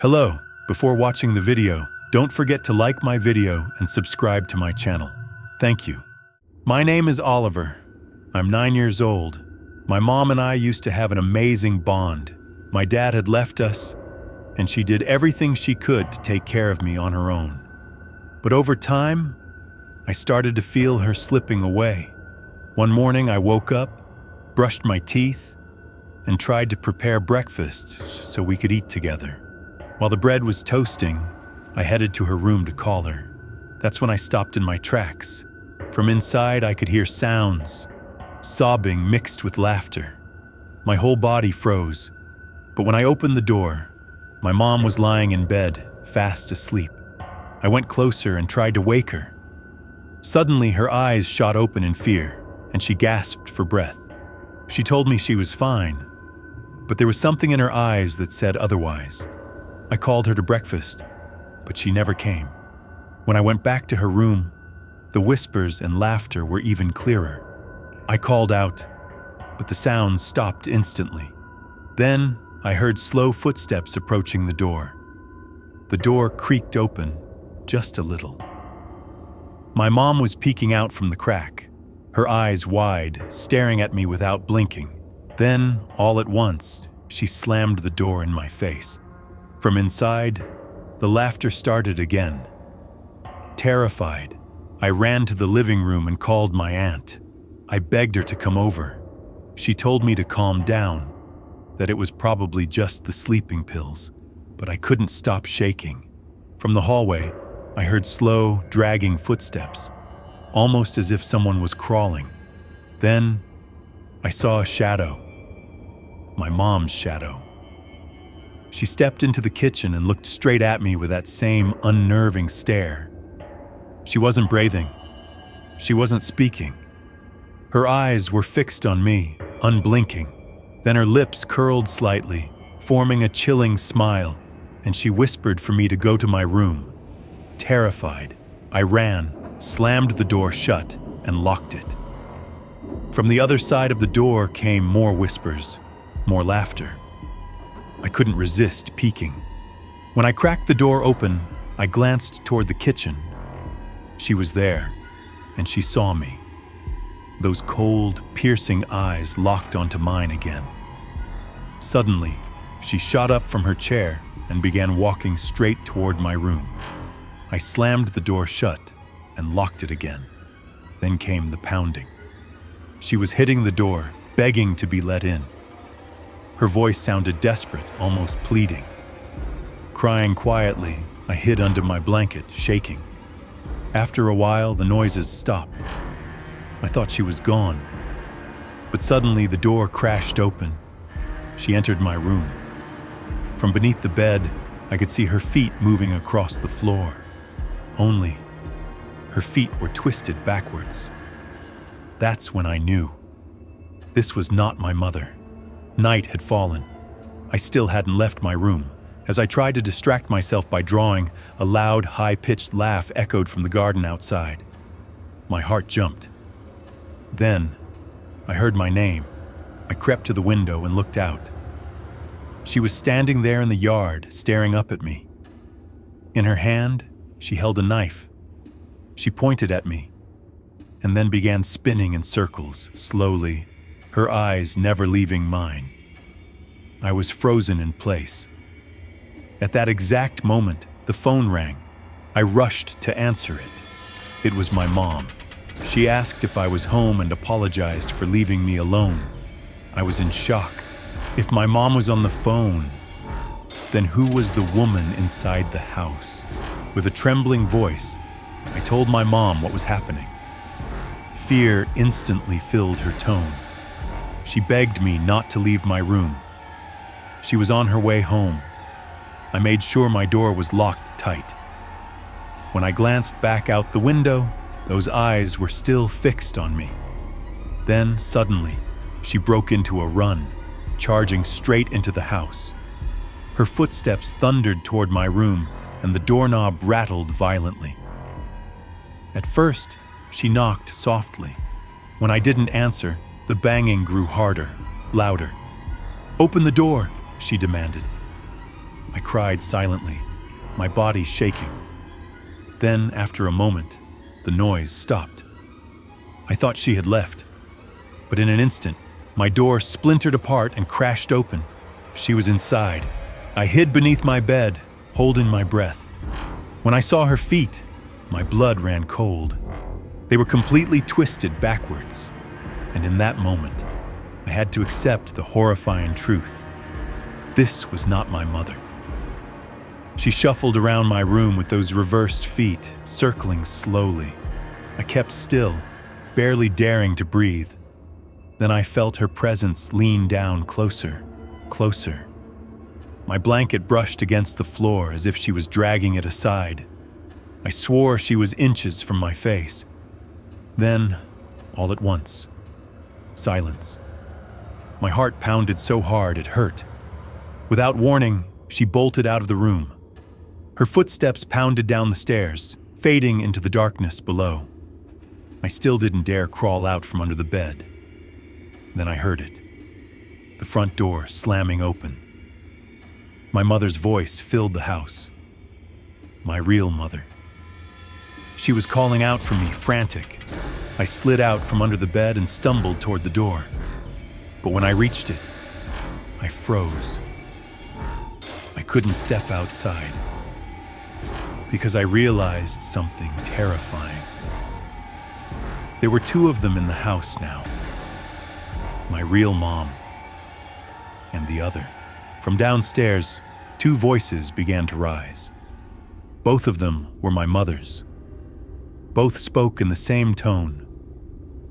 Hello, before watching the video, don't forget to like my video and subscribe to my channel. Thank you. My name is Oliver. I'm 9 years old. My mom and I used to have an amazing bond. My dad had left us, and she did everything she could to take care of me on her own. But over time, I started to feel her slipping away. One morning I woke up, brushed my teeth, and tried to prepare breakfast so we could eat together. While the bread was toasting, I headed to her room to call her. That's when I stopped in my tracks. From inside, I could hear sounds, sobbing mixed with laughter. My whole body froze, but when I opened the door, my mom was lying in bed, fast asleep. I went closer and tried to wake her. Suddenly, her eyes shot open in fear, and she gasped for breath. She told me she was fine, but there was something in her eyes that said otherwise. I called her to breakfast, but she never came. When I went back to her room, the whispers and laughter were even clearer. I called out, but the sounds stopped instantly. Then I heard slow footsteps approaching the door. The door creaked open just a little. My mom was peeking out from the crack, her eyes wide, staring at me without blinking. Then, all at once, she slammed the door in my face. From inside, the laughter started again. Terrified, I ran to the living room and called my aunt. I begged her to come over. She told me to calm down, that it was probably just the sleeping pills, but I couldn't stop shaking. From the hallway, I heard slow, dragging footsteps, almost as if someone was crawling. Then, I saw a shadow. My mom's shadow. She stepped into the kitchen and looked straight at me with that same unnerving stare. She wasn't breathing. She wasn't speaking. Her eyes were fixed on me, unblinking. Then her lips curled slightly, forming a chilling smile, and she whispered for me to go to my room. Terrified, I ran, slammed the door shut, and locked it. From the other side of the door came more whispers, more laughter. I couldn't resist peeking. When I cracked the door open, I glanced toward the kitchen. She was there, and she saw me. Those cold, piercing eyes locked onto mine again. Suddenly, she shot up from her chair and began walking straight toward my room. I slammed the door shut and locked it again. Then came the pounding. She was hitting the door, begging to be let in. Her voice sounded desperate, almost pleading. Crying quietly, I hid under my blanket, shaking. After a while, the noises stopped. I thought she was gone. But suddenly, the door crashed open. She entered my room. From beneath the bed, I could see her feet moving across the floor. Only, her feet were twisted backwards. That's when I knew. This was not my mother. Night had fallen. I still hadn't left my room. As I tried to distract myself by drawing, a loud, high-pitched laugh echoed from the garden outside. My heart jumped. Then, I heard my name. I crept to the window and looked out. She was standing there in the yard, staring up at me. In her hand, she held a knife. She pointed at me, and then began spinning in circles, slowly, her eyes never leaving mine. I was frozen in place. At that exact moment, the phone rang. I rushed to answer it. It was my mom. She asked if I was home and apologized for leaving me alone. I was in shock. If my mom was on the phone, then who was the woman inside the house? With a trembling voice, I told my mom what was happening. Fear instantly filled her tone. She begged me not to leave my room. She was on her way home. I made sure my door was locked tight. When I glanced back out the window, those eyes were still fixed on me. Then, suddenly, she broke into a run, charging straight into the house. Her footsteps thundered toward my room, and the doorknob rattled violently. At first, she knocked softly. When I didn't answer, the banging grew harder. louder. "Open the door," she demanded. I cried silently, my body shaking. Then, after a moment, the noise stopped. I thought she had left, but in an instant, my door splintered apart and crashed open. She was inside. I hid beneath my bed, holding my breath. When I saw her feet, my blood ran cold. They were completely twisted backwards, and in that moment, I had to accept the horrifying truth. This was not my mother. She shuffled around my room with those reversed feet, circling slowly. I kept still, barely daring to breathe. Then I felt her presence lean down closer, closer. My blanket brushed against the floor as if she was dragging it aside. I swore she was inches from my face. Then, all at once, silence. My heart pounded so hard it hurt. Without warning, she bolted out of the room. Her footsteps pounded down the stairs, fading into the darkness below. I still didn't dare crawl out from under the bed. Then I heard it. The front door slamming open. My mother's voice filled the house. My real mother. She was calling out for me, frantic. I slid out from under the bed and stumbled toward the door. But when I reached it, I froze. I couldn't step outside because I realized something terrifying. There were two of them in the house now. My real mom and the other. From downstairs, two voices began to rise. Both of them were my mother's. Both spoke in the same tone,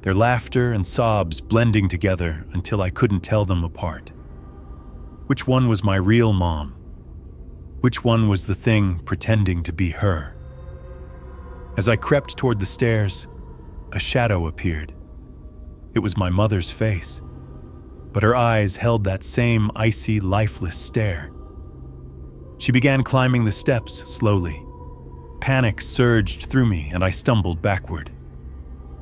their laughter and sobs blending together until I couldn't tell them apart. Which one was my real mom? Which one was the thing pretending to be her? As I crept toward the stairs, a shadow appeared. It was my mother's face, but her eyes held that same icy, lifeless stare. She began climbing the steps slowly. Panic surged through me and I stumbled backward.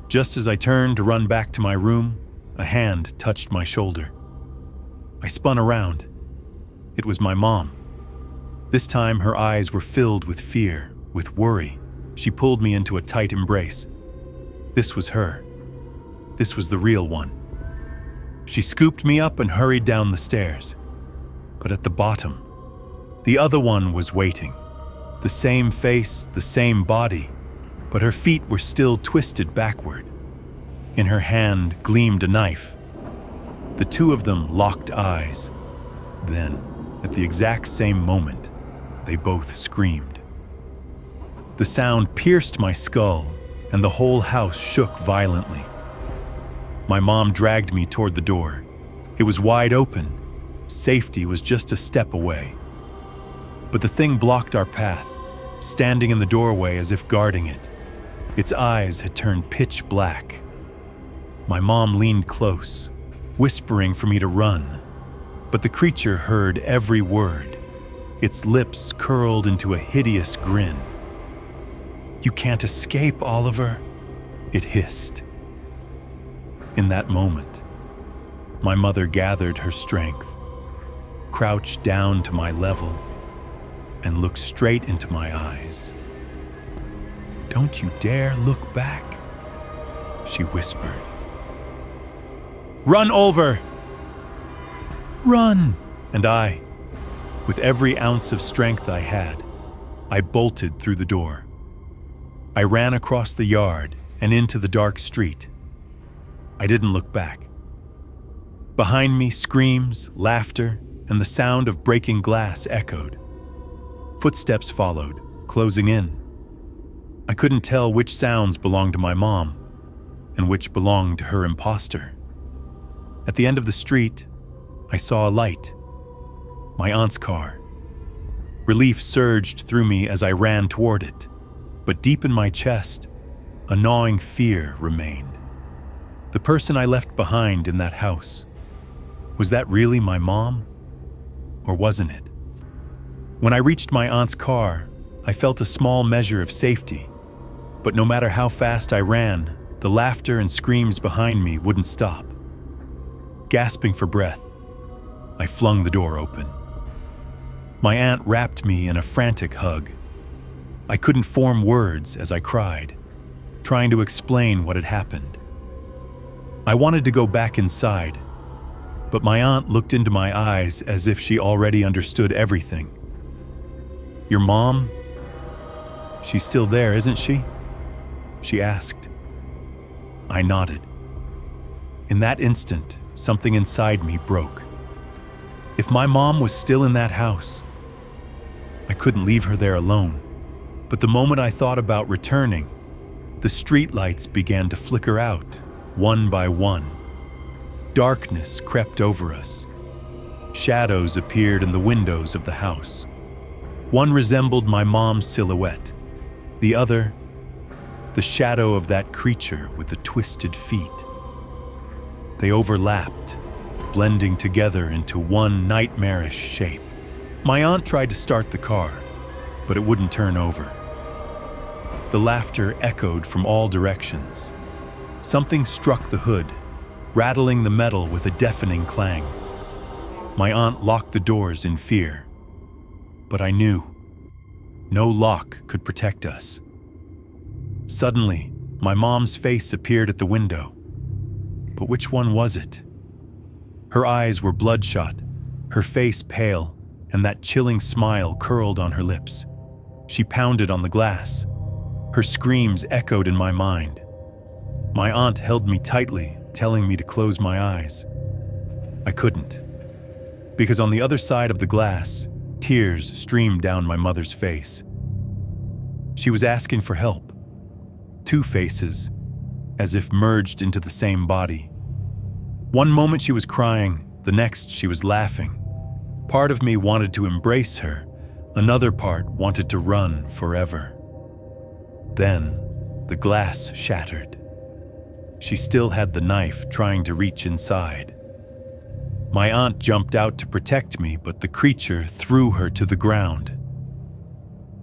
Just as I turned to run back to my room, a hand touched my shoulder. I spun around. It was my mom. This time her eyes were filled with fear, with worry. She pulled me into a tight embrace. This was her. This was the real one. She scooped me up and hurried down the stairs. But at the bottom, the other one was waiting. The same face, the same body, but her feet were still twisted backward. In her hand gleamed a knife. The two of them locked eyes. Then, at the exact same moment, they both screamed. The sound pierced my skull, and the whole house shook violently. My mom dragged me toward the door. It was wide open. Safety was just a step away. But the thing blocked our path, standing in the doorway as if guarding it. Its eyes had turned pitch black. My mom leaned close, whispering for me to run. But the creature heard every word. Its lips curled into a hideous grin. "You can't escape, Oliver," it hissed. In that moment, my mother gathered her strength, crouched down to my level, and looked straight into my eyes. "Don't you dare look back," she whispered. "Run, Oliver! Run!" And I, with every ounce of strength I had, I bolted through the door. I ran across the yard and into the dark street. I didn't look back. Behind me, screams, laughter, and the sound of breaking glass echoed. Footsteps followed, closing in. I couldn't tell which sounds belonged to my mom and which belonged to her imposter. At the end of the street, I saw a light. My aunt's car. Relief surged through me as I ran toward it, but deep in my chest, a gnawing fear remained. The person I left behind in that house, was that really my mom? Or wasn't it? When I reached my aunt's car, I felt a small measure of safety, but no matter how fast I ran, the laughter and screams behind me wouldn't stop. Gasping for breath, I flung the door open. My aunt wrapped me in a frantic hug. I couldn't form words as I cried, trying to explain what had happened. I wanted to go back inside, but my aunt looked into my eyes as if she already understood everything. "Your mom? She's still there, isn't she?" she asked. I nodded. In that instant, something inside me broke. If my mom was still in that house, I couldn't leave her there alone. But the moment I thought about returning, the streetlights began to flicker out, one by one. Darkness crept over us. Shadows appeared in the windows of the house. One resembled my mom's silhouette, the other, the shadow of that creature with the twisted feet. They overlapped, blending together into one nightmarish shape. My aunt tried to start the car, but it wouldn't turn over. The laughter echoed from all directions. Something struck the hood, rattling the metal with a deafening clang. My aunt locked the doors in fear, but I knew no lock could protect us. Suddenly, my mom's face appeared at the window. But which one was it? Her eyes were bloodshot, her face pale, and that chilling smile curled on her lips. She pounded on the glass. Her screams echoed in my mind. My aunt held me tightly, telling me to close my eyes. I couldn't, because on the other side of the glass, tears streamed down my mother's face. She was asking for help. Two faces, as if merged into the same body. One moment she was crying, the next she was laughing. Part of me wanted to embrace her, another part wanted to run forever. Then, the glass shattered. She still had the knife trying to reach inside. My aunt jumped out to protect me, but the creature threw her to the ground.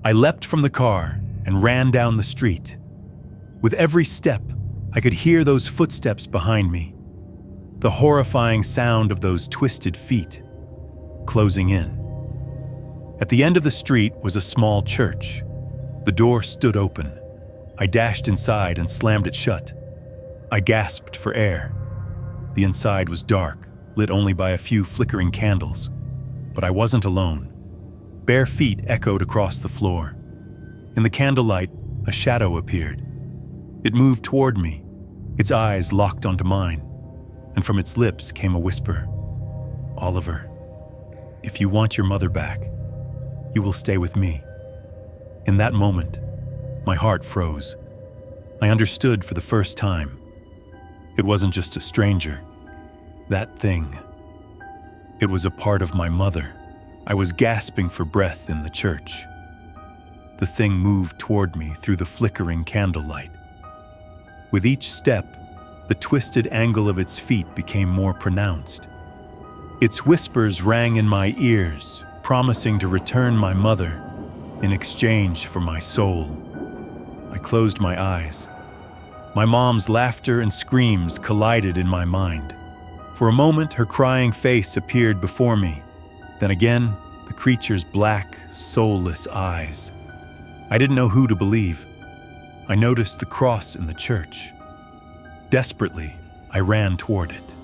I leapt from the car and ran down the street. With every step, I could hear those footsteps behind me, the horrifying sound of those twisted feet closing in. At the end of the street was a small church. The door stood open. I dashed inside and slammed it shut. I gasped for air. The inside was dark, lit only by a few flickering candles. But I wasn't alone. Bare feet echoed across the floor. In the candlelight, a shadow appeared. It moved toward me, its eyes locked onto mine, and from its lips came a whisper. "Oliver, if you want your mother back, you will stay with me." In that moment, my heart froze. I understood for the first time. It wasn't just a stranger. That thing. It was a part of my mother. I was gasping for breath in the church. The thing moved toward me through the flickering candlelight. With each step, the twisted angle of its feet became more pronounced. Its whispers rang in my ears, promising to return my mother in exchange for my soul. I closed my eyes. My mom's laughter and screams collided in my mind. For a moment, her crying face appeared before me. Then again, the creature's black, soulless eyes. I didn't know who to believe. I noticed the cross in the church. Desperately, I ran toward it.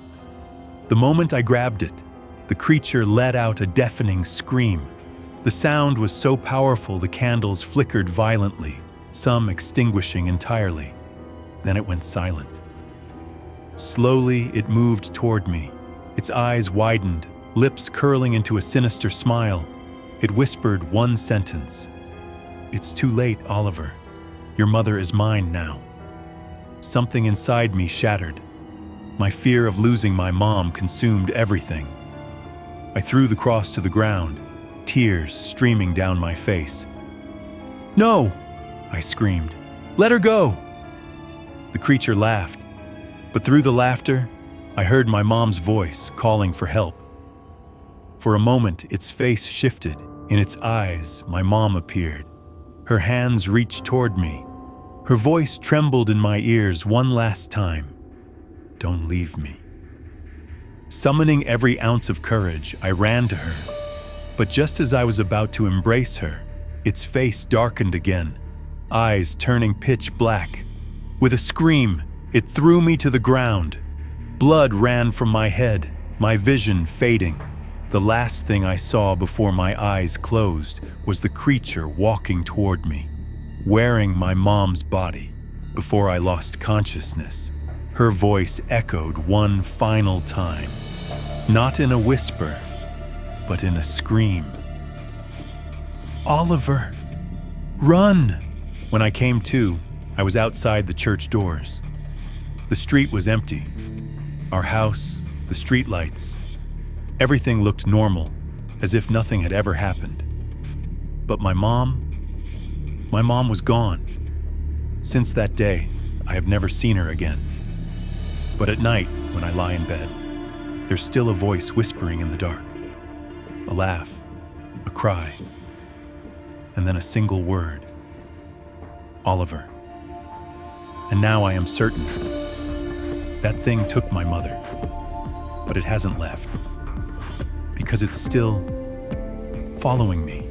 The moment I grabbed it, the creature let out a deafening scream. The sound was so powerful the candles flickered violently, some extinguishing entirely. Then it went silent. Slowly, it moved toward me. Its eyes widened, lips curling into a sinister smile. It whispered one sentence. "It's too late, Oliver. Your mother is mine now." Something inside me shattered. My fear of losing my mom consumed everything. I threw the cross to the ground, tears streaming down my face. "No!" I screamed. "Let her go!" The creature laughed, but through the laughter, I heard my mom's voice calling for help. For a moment, its face shifted. In its eyes, my mom appeared. Her hands reached toward me. Her voice trembled in my ears one last time. "Don't leave me." Summoning every ounce of courage, I ran to her. But just as I was about to embrace her, its face darkened again, eyes turning pitch black. With a scream, it threw me to the ground. Blood ran from my head, my vision fading. The last thing I saw before my eyes closed was the creature walking toward me, wearing my mom's body. Before I lost consciousness, her voice echoed one final time, not in a whisper, but in a scream. "Oliver, run!" When I came to, I was outside the church doors. The street was empty. Our house, the streetlights, everything looked normal, as if nothing had ever happened. But my mom was gone. Since that day, I have never seen her again. But at night, when I lie in bed, there's still a voice whispering in the dark. A laugh, a cry, and then a single word. Oliver. And now I am certain that thing took my mother, but it hasn't left, because it's still following me.